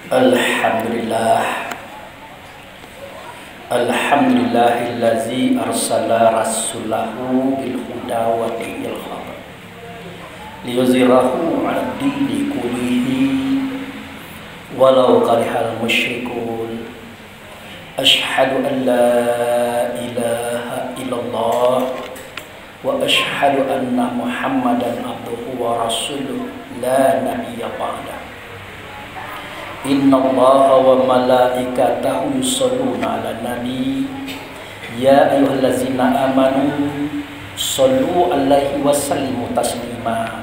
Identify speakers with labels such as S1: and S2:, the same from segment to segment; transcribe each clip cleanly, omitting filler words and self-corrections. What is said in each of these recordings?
S1: Alhamdulillah. Alhamdulillahillazi arsala rasulahu bil huda wa dinil haq liyuzhirahu 'ala dini kullihi walau karihal musyrikun. Asyhadu an la ilaha illallah wa asyhadu anna Muhammadan abduhu wa rasuluh la nabiyya ba'dah. Inna Allaha wa malaikatahu yusholluna ala nabi ya ayyuhallazina amanu shollu alaihi wa sallimu taslima.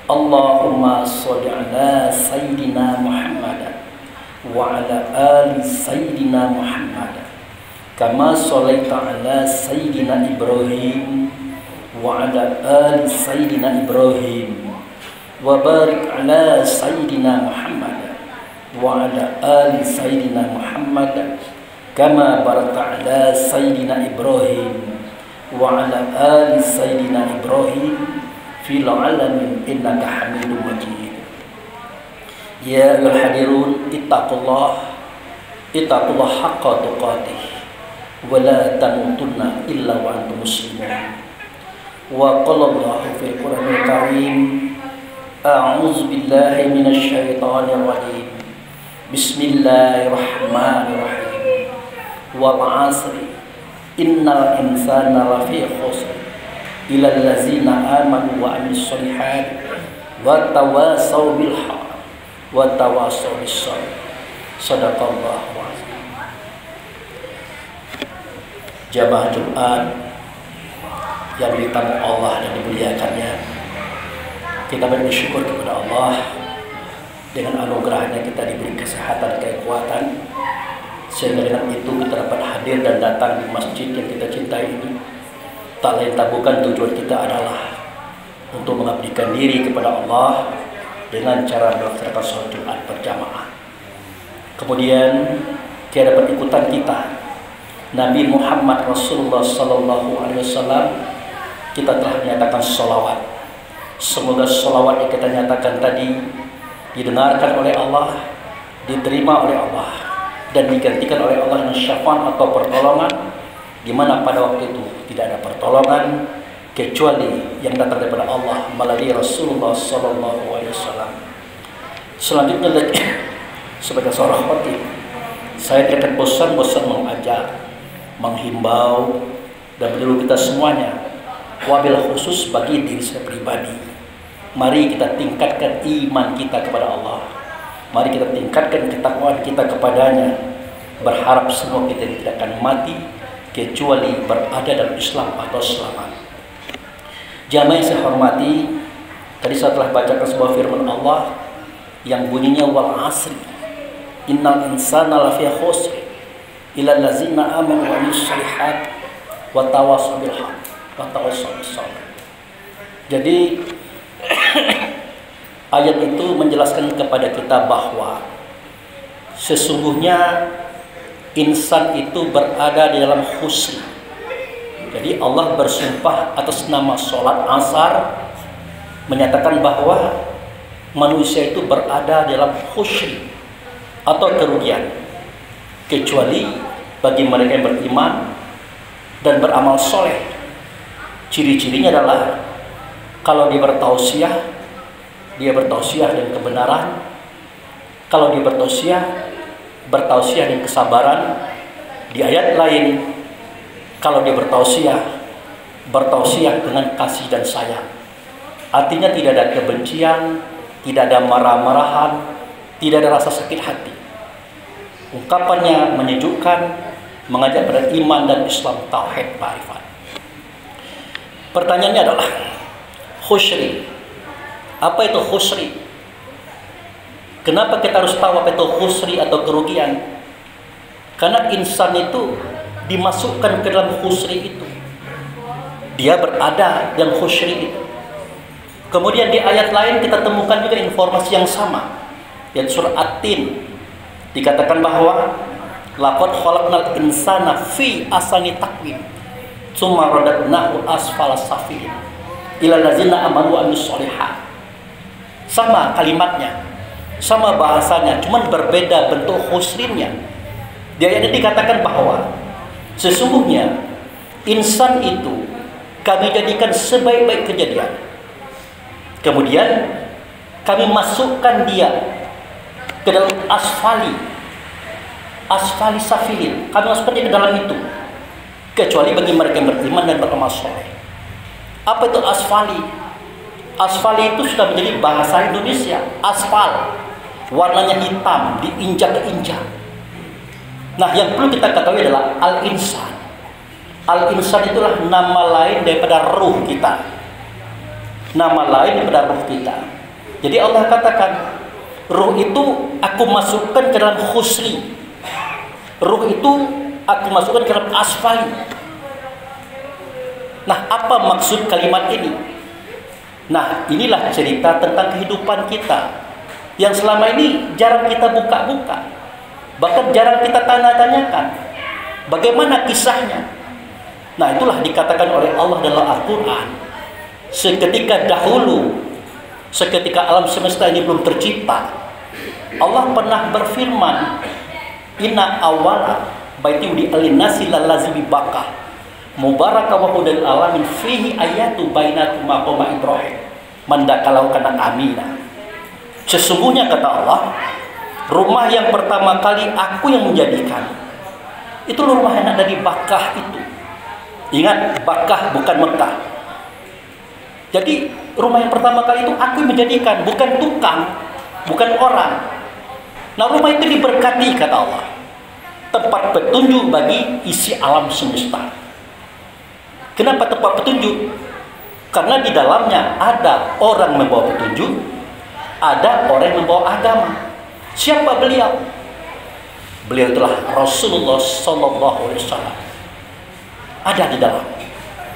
S1: Allahumma sholli ala sayyidina Muhammad wa ala ali sayyidina Muhammad kama shollaita ala sayyidina Ibrahim wa ala ali sayyidina Ibrahim wa barik ala sayyidina Muhammad wa ala ali sayyidina Muhammad kama barakta ala sayyidina Ibrahim wa ala ali sayyidina Ibrahim fil alamin innaka Hamidum Majid. Ya ayyuhal hadirun ittaqullah haqqa tuqatih wa la tamutunna illa wa antum muslimun. Wa qala Allahu fil Qur'anil Karim a'udzu billahi minasy syaithanir rajim. Bismillahirrahmanirrahim. Wal 'asri innal insana lafi khusr illal ladzina amanu wa 'amilus solihati wa tawassaw bil haqq wa tawassaw bis sabr. Shadaqallahu azim. Jamaah Jumat yang ditamu Allah dan dimuliakannya, kita bersyukur kepada Allah. Dengan anugerahnya kita diberi kesehatan, kekuatan, sehingga dengan itu kita dapat hadir dan datang di masjid yang kita cintai ini. Tak lain tak bukan tujuan kita adalah untuk mengabdikan diri kepada Allah dengan cara melaksanakan sholat Jumat berjamaah. Kemudian tiada ikutan kita Nabi Muhammad Rasulullah Sallallahu Alaihi Wasallam, kita telah menyatakan sholawat. Semoga sholawat yang kita nyatakan tadi didengarkan oleh Allah, diterima oleh Allah, dan digantikan oleh Allah dengan syafaat atau pertolongan, di mana pada waktu itu tidak ada pertolongan kecuali yang datang daripada Allah melalui Rasulullah Sallallahu Alaihi Wasallam. Selanjutnya lagi, sebagai seorang khatib, saya tidak bosan-bosan mengajak, menghimbau, dan menyuruh kita semuanya, wabil khusus bagi diri saya pribadi. Mari kita tingkatkan iman kita kepada Allah. Mari kita tingkatkan ketakwaan kita kepadanya. Berharap semua kita tidak akan mati kecuali berada dalam Islam atau selamat. Jamaah yang saya hormati, tadi saya telah bacakan sebuah firman Allah yang bunyinya wal asri innal insana lafi khusr illal ladzina amanu wa amilus solihat wa tawassaw bil haqq wa tawassaw bis sabr. Jadi ayat itu menjelaskan kepada kita bahwa sesungguhnya insan itu berada di dalam khusri. Jadi Allah bersumpah atas nama sholat asar, menyatakan bahwa manusia itu berada di dalam khusri atau kerugian, kecuali bagi mereka yang beriman dan beramal soleh. Ciri-cirinya adalah kalau dia bertausiah dengan kebenaran. Kalau dia bertausiah dengan kesabaran. Di ayat lain, kalau dia bertausiah dengan kasih dan sayang. Artinya tidak ada kebencian, tidak ada marah-marahan, tidak ada rasa sakit hati. Ungkapannya menyejukkan, mengajak pada iman dan Islam, tauhid, ma'rifat. Pertanyaannya adalah khusri. Apa itu khusri? Kenapa kita harus tahu apa itu khusri atau kerugian? Karena insan itu dimasukkan ke dalam khusri itu. Dia berada dalam khusri itu. Kemudian di ayat lain kita temukan juga informasi yang sama. Yaitu surah At-Tin. Dikatakan bahwa laqad khalaqnal insana fi ahsani taqwim tsumma radadnahu asfala safilin ilal ladzina amanu wa amilus solihat. Sama kalimatnya. sama bahasanya, cuman berbeda bentuk husrinnya. Di ayat ini dikatakan bahwa sesungguhnya insan itu kami jadikan sebaik-baik kejadian. Kemudian kami masukkan dia ke dalam asfali safilin. Kami masukkan dia ke dalam itu, kecuali bagi mereka yang beriman dan beramal soleh. Apa itu asfali? Asfali itu sudah menjadi bahasa Indonesia. Aspal, warnanya hitam, diinjak-injak. Nah, yang perlu kita ketahui adalah al-insan. Al-insan itulah nama lain daripada ruh kita. Nama lain daripada ruh kita. Jadi Allah katakan, ruh itu aku masukkan ke dalam khusri. Ruh itu aku masukkan ke dalam asfali. Nah, apa maksud kalimat ini? Nah, inilah cerita tentang kehidupan kita yang selama ini jarang kita buka-buka, bahkan jarang kita tanya-tanyakan bagaimana kisahnya. Nah, itulah dikatakan oleh Allah dalam Al-Quran. Seketika dahulu, seketika alam semesta ini belum tercipta, Allah pernah berfirman, inna awala baiti linnasi lalazi bibakah mubaraka wa hudal alamin fihi ayatu bainakum maqama Ibrahim mandakalau kana amina. Sesungguhnya kata Allah, rumah yang pertama kali aku yang menjadikan itu rumah yang ada di Bakkah itu. Ingat, Bakkah bukan Mekah. Jadi rumah yang pertama kali itu aku yang menjadikan, bukan tukang, bukan orang. Nah, rumah itu diberkati kata Allah, tempat petunjuk bagi isi alam semesta. Kenapa tempat petunjuk? Karena di dalamnya ada orang membawa petunjuk, ada orang yang membawa agama. Siapa beliau? Beliau itulah Rasulullah SAW. Ada di dalam.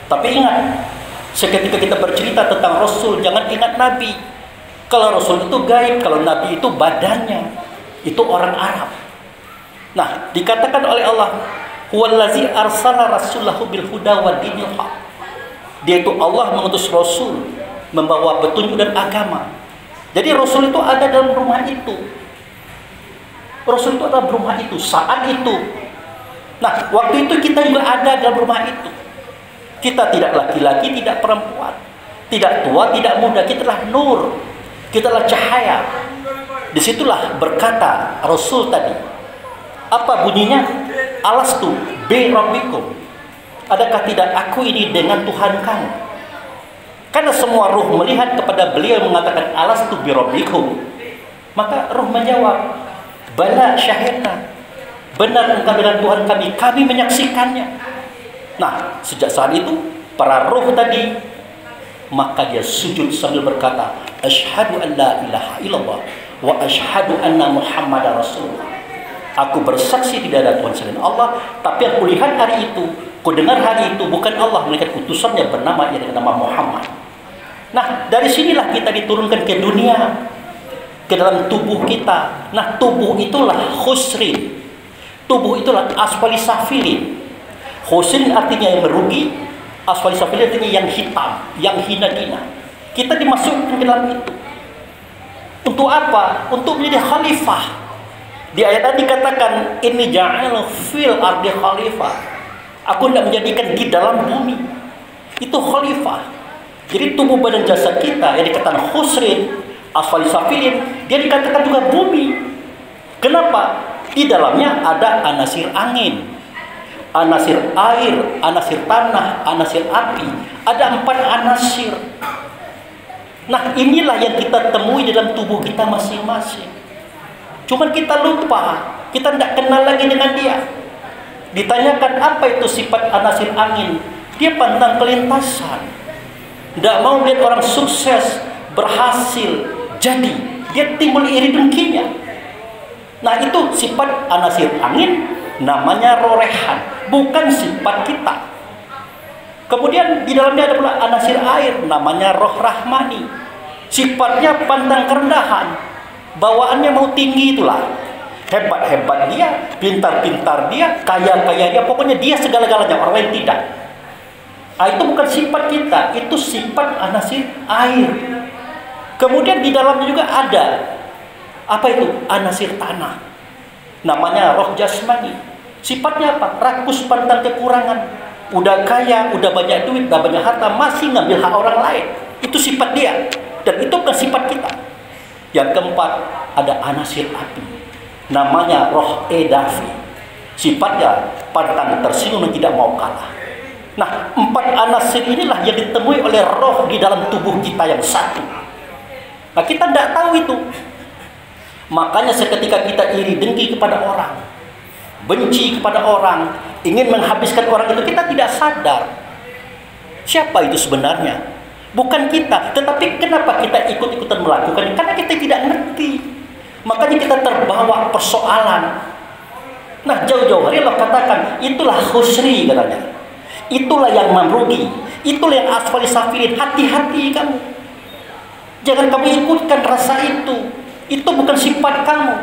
S1: Tapi ingat, seketika kita bercerita tentang Rasul, jangan ingat Nabi. Kalau Rasul itu gaib, kalau Nabi itu badannya, itu orang Arab. Nah, dikatakan oleh Allah, huwallazi arsala rasulahu bil huda wa dinil haq. Dia itu Allah mengutus Rasul membawa petunjuk dan agama. Jadi Rasul itu ada dalam rumah itu. Rasul itu ada dalam rumah itu saat itu. Nah, waktu itu kita juga ada dalam rumah itu. Kita tidak laki-laki, tidak perempuan, tidak tua, tidak muda. Kita adalah nur, kita adalah cahaya. Disitulah berkata Rasul tadi. Apa bunyinya? Alastu bi rabbikum. Adakah tidak aku ini dengan Tuhan kamu? Karena semua ruh melihat kepada beliau mengatakan alastu bi rabbikum, maka ruh menjawab, bala syahidna. Benar engkau dengan Tuhan kami menyaksikannya. Nah, sejak saat itu para ruh tadi, maka dia sujud sambil berkata, asyhadu an la ilaha illallah wa asyhadu anna muhammadar rasulullah. Aku bersaksi tidak ada Tuhan selain Allah, tapi aku lihat hari itu, aku dengar hari itu bukan Allah, melainkan utusannya bernama ia dengan nama Muhammad. Nah, dari sinilah kita diturunkan ke dunia, ke dalam tubuh kita. Nah, tubuh itulah khusrin. Tubuh itulah asfali safilin. Khusrin artinya yang merugi, asfali safilin artinya yang hitam, yang hina-hina. Kita dimasukkan ke dalam itu. Untuk apa? Untuk menjadi khalifah. Di ayat tadi dikatakan, inni ja'al fil ardi khalifah. Aku tidak menjadikan di dalam bumi. Itu khalifah. Jadi tubuh badan jasad kita yang dikatakan khusrin, asfali safilin, dia dikatakan juga bumi. Kenapa? Di dalamnya ada anasir angin, anasir air, anasir tanah, anasir api. Ada 4 anasir. Nah, inilah yang kita temui dalam tubuh kita masing-masing. Cuman kita lupa, kita tidak kenal lagi dengan dia. Ditanyakan apa itu sifat anasir angin, dia pantang kelintasan. Tidak mau melihat orang sukses, berhasil, jadi. Dia timbul iri dengkinya. Nah, itu sifat anasir angin, namanya rorehan, bukan sifat kita. Kemudian di dalamnya ada pula anasir air, namanya roh rahmani. Sifatnya pantang kerendahan, bawaannya mau tinggi itulah. Hebat-hebat dia, pintar-pintar dia, kaya-kaya dia, pokoknya dia segala-galanya, orang lain tidak. Nah, itu bukan sifat kita, itu sifat anasir air. Kemudian di dalamnya juga ada Apa itu? Anasir tanah. Namanya roh jasmani. Sifatnya apa? Rakus pantang kekurangan. Udah kaya, udah banyak duit, udah banyak harta, masih ngambil hak orang lain. Itu sifat dia. Dan itu bukan sifat kita. Yang keempat, ada anasir api. Namanya roh edafi. Sifatnya pantang tersinggung dan tidak mau kalah. Nah, 4 anasir inilah yang ditemui oleh roh di dalam tubuh kita yang satu. Nah, kita tidak tahu itu. Makanya seketika kita iri dengki kepada orang, benci kepada orang, ingin menghabiskan orang itu, kita tidak sadar siapa itu sebenarnya. Bukan kita, tetapi kenapa kita ikut-ikutan melakukan? Karena kita tidak ngerti. Makanya kita terbawa persoalan. Nah, jauh-jauh hari Allah katakan, itulah khusri katanya. Itulah yang merugi. Itulah yang asfali safirin. Hati-hati kamu. Jangan kamu ikutkan rasa itu. Itu bukan sifat kamu.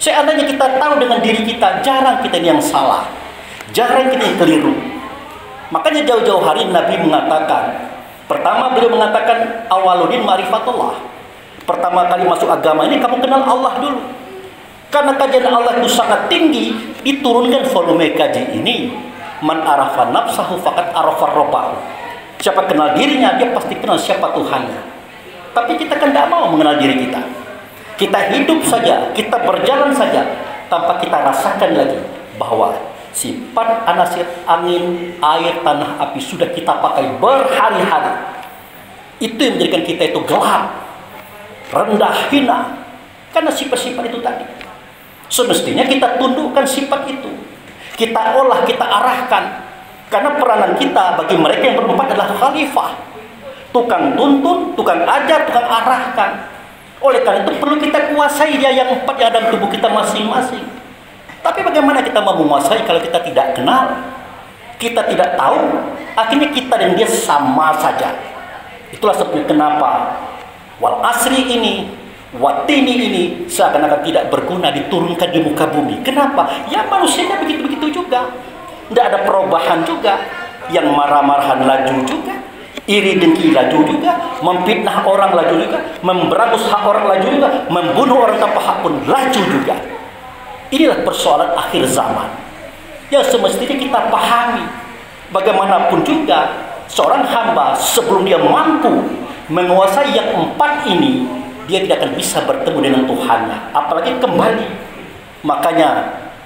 S1: Seandainya kita tahu dengan diri kita, jarang kita yang salah. Jarang kita yang keliru. Makanya jauh-jauh hari Nabi mengatakan, pertama beliau mengatakan, awaludin ma'rifatullah. Pertama kali masuk agama ini, kamu kenal Allah dulu. Karena kajian Allah itu sangat tinggi, diturunkan volume kaji ini. Man arafa nafsahu faqad arafa rabbahu. Siapa kenal dirinya, dia pasti kenal siapa Tuhannya. Tapi kita kan tidak mau mengenal diri kita. Kita hidup saja, kita berjalan saja, tanpa kita rasakan lagi bahwa sifat anasir angin, air, tanah, api sudah kita pakai berhari-hari. Itu yang menjadikan kita itu gelap, rendah, hina. Karena sifat-sifat itu tadi. Semestinya kita tundukkan sifat itu. Kita olah, kita arahkan. Karena peranan kita bagi mereka yang berempat adalah khalifah. Tukang tuntun, tukang ajar, tukang arahkan. Oleh karena itu perlu kita kuasai dia yang 4 yang ada dalam tubuh kita masing-masing. Tapi bagaimana kita mau menguasai kalau kita tidak kenal? Kita tidak tahu. Akhirnya kita dan dia sama saja. Itulah sebabnya kenapa wal asri ini, watini ini seakan-akan tidak berguna diturunkan di muka bumi. Kenapa? Ya manusianya begitu-begitu juga. Tidak ada perubahan juga. Yang marah-marahan laju juga, iri dengki laju juga, memfitnah orang laju juga, memberangus hak orang laju juga, membunuh orang tanpa hak pun laju juga. Inilah persoalan akhir zaman yang semestinya kita pahami. Bagaimanapun juga seorang hamba sebelum dia mampu menguasai yang 4 ini, dia tidak akan bisa bertemu dengan Tuhannya, apalagi kembali. Makanya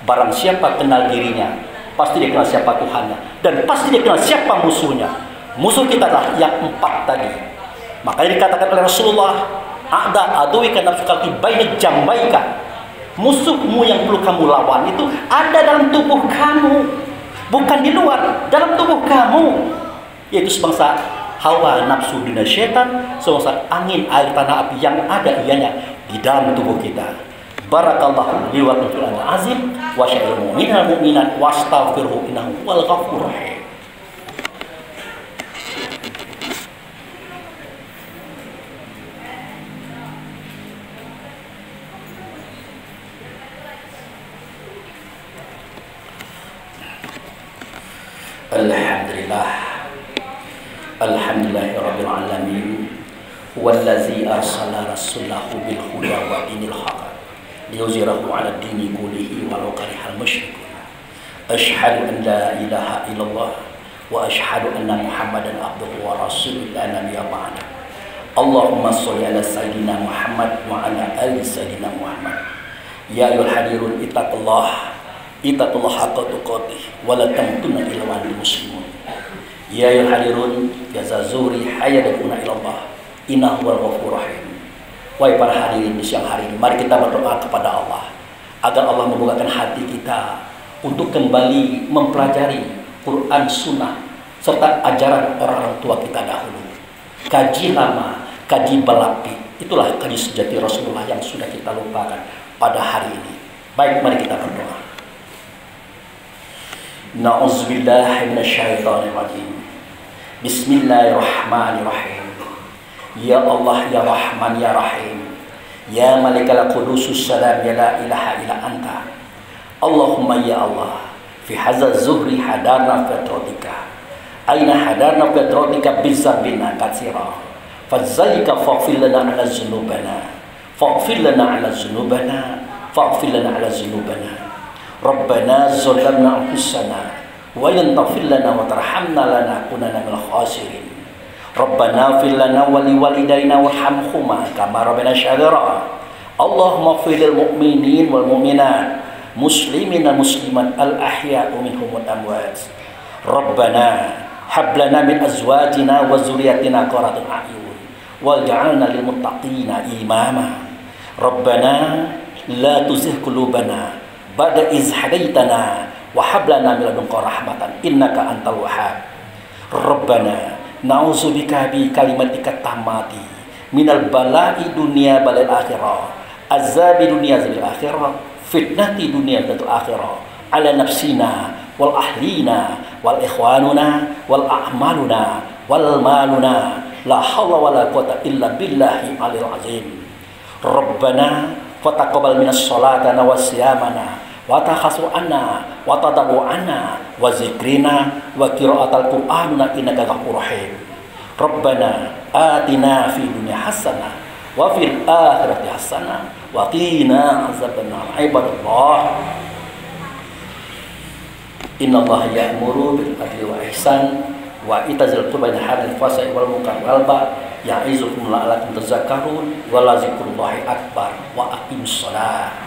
S1: barang siapa kenal dirinya, pasti dia kenal siapa Tuhannya, dan pasti dia kenal siapa musuhnya. Musuh kita adalah yang 4 tadi. Makanya dikatakan oleh Rasulullah, "A'da aduwika nafsuka fi baini jambaika." Musuhmu yang perlu kamu lawan itu ada dalam tubuh kamu, bukan di luar, dalam tubuh kamu. Yaitu sebangsa hawa nafsu dunia syaitan, sebangsa angin, air, tanah, api yang ada ianya di dalam tubuh kita. Barakallahu li wa lakum fil azim wa sya'il mu'minal mu'minat wastaghfiruhu innahu wal ghafurur rahim. Alhamdulillah, alhamdulillahirabbil alamin, wallazi arsala rasulahu bil huda wa dinil haqq liyuzhirahu 'ala dini kullihi walau karihal musyrikun. Asyhadu an la ilaha illallah wa asyhadu anna Muhammadan abduhu wa rasuluhu la nabiyya ba'da. Allahumma shalli ala sayyidina Muhammad wa ala ali sayyidina Muhammad. Ya ayyuhal hadirun ittaqullah haqqa tuqatih wa la tamutunna illa wa antum muslimun. Ya ayyuhal hadirun jazazuri hayadakuna ila Allah innahu wal ghafurur rahim. Wahai para hadirin di siang hari ini, mari kita berdoa kepada Allah agar Allah membukakan hati kita untuk kembali mempelajari Quran, Sunnah serta ajaran orang-orang tua kita dahulu. Kaji lama, kaji balapi, itulah kaji sejati Rasulullah yang sudah kita lupakan pada hari ini. Baik, mari kita berdoa. Na'udzubillahi minasyaitonirrajim. Bismillahirrahmanirrahim. Ya Allah, ya Rahman, ya Rahim, ya Malikal Qudusus Salam, ya la ilaha illa anta. Allahumma ya Allah, fi hadza zuhri hadarna fitratika, aina hadarna fitratika bizambina katsira, fadzalika faghfir lana ala dzunubana faghfir lana 'ala dzunubana faghfir lana 'ala dzunubana Rabbana zalamna anfusana wa in taghfir lana wa tarhamna lanakunanna minal khasirin Rabbana ighfir lana wa liwalidayna warhamhuma kama rabbayana shaghira Allahumma ighfir lil mu'minin wal mu'minat muslimin wal muslimat al ahya'u minhum wal amwat Rabbana hab lana min azwajina wa dzurriyyatina qurrata a'yun waj'alna lil muttaqina imama Rabbana la tuzigh qulubana ba'da iz hadaitana wa hab lana min ladunka rahmatan innaka antal wahhab Rabbana na'udzubika bi kalimatika tammati minal bala'i dunya balal akhirah azabi dunya zabil akhirah fitnati dunya zabil akhirah ala nafsina wal ahlina wal ikhwanuna wal a'maluna wal maluna la hawla wala quwwata illa billahi alil azim Rabbana fataqabbal minas sholatana wa siyamana wa takhasu'ana wa tadabu'ana wa zikrina wa qira'atal qur'anuna innaka ghafurur rahim Rabbana atina fid dunya hasanah wa fil akhirati hasanah wa qina azabannar ibadallah innallaha ya'muru bil adli wa ihsan wa itazil qurba wa hadil fasai wal munkar wal baghi ya'izukum la'allakum tadhakkarun wa la zikrullahi akbar wa aqimus shalah